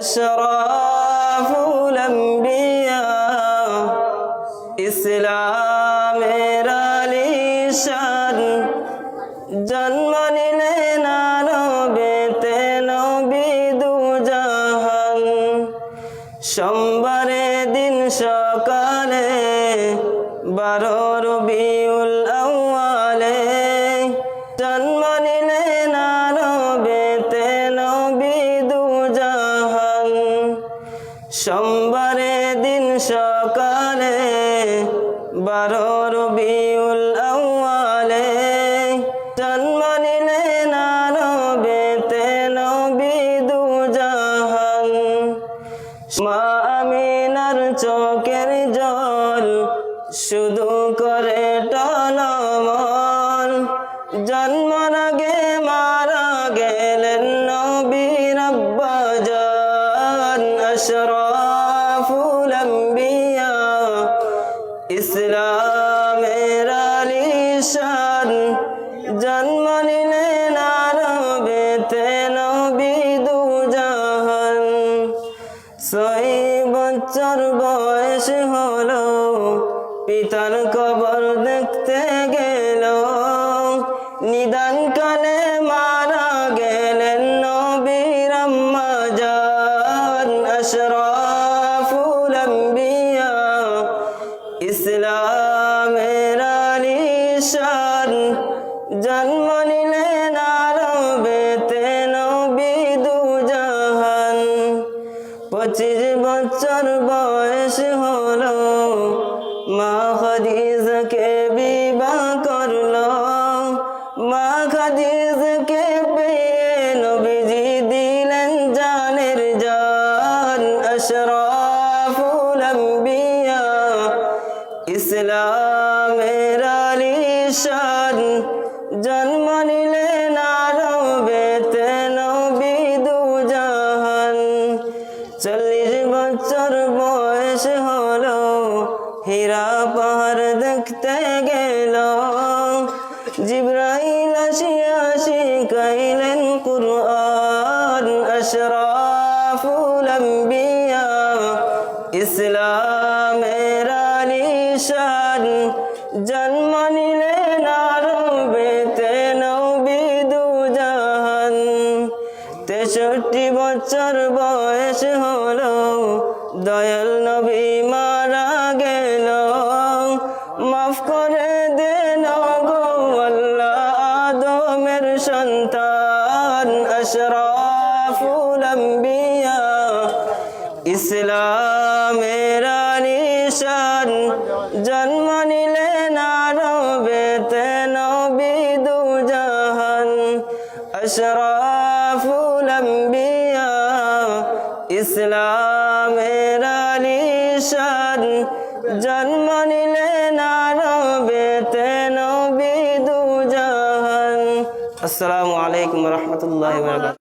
আশরাফুল আম্বিয়া ইসলামের আলিশান জন্ম নিলেন আরবেতে নবী দুজাহান। সোমবারে দিন সকালে 12 রবিউল আউয়ালে জন্ম নিলেন আরবেতে নবী দুজাহান। সোমবারে দিন সকালে 12 রবিউল আউয়ালে জন্ম নিলেন আরবেতে নবী দুজাহান। মা আমিনার চোখের জল শুধু করে টলমল, জন্মের আগে মারা গেলেন নবীর আব্বাজান। আশরাফুল আম্বিয়া ইসলামের আলিশান জন্ম নিলেন আরবেতে নবী দুজাহান। 6 বছর বয়স হলো পিতার কবর দেখতে গেল, নিদান কালে মারা গেলেন নবীর আম্মা জান। আশরাফুল আম্বিয়া ইসলামের আলিশান জন্ম নিলেন আরবেতে নবী দুজাহান। 25 বছর বয়স হলো মা খাদিজাকে বিবাহ করলো। মা খাদিজাকে পেয়ে নবীজি দিলেন জানের জান। আশরাফুল আম্বিয়া ইসলামের আলিশান জন্ম নিলেন আরবেতে নবী দুজাহান। 40 বছর বয়স হলো হীরা পাহাড় দেখতে গেল, জিবরাইল আসিয়া শিখাইলেন কুরআন। আশরাফুল আম্বিয়া ইসলামের আলিশান জন্ম নিলেন আরবেতে নবী দুজাহান। 63 বছর বয়স হলো দয়াল নবী মারা গেল, মাফ করে দেন গো আল্লাহ আদমের সন্তান। আশরাফুল আম্বিয়া ইসলামের আলিশান জন্ম নিলেন আরবেতে নবী দুজাহান। আশরাফুল আম্বিয়া ইসলামের আলিশান জন্ম নিলেন আরবেতে নবী দুজাহান। আসসালামু আলাইকুম ওয়া রাহমাতুল্লাহি ওয়া বারাকাতুহু।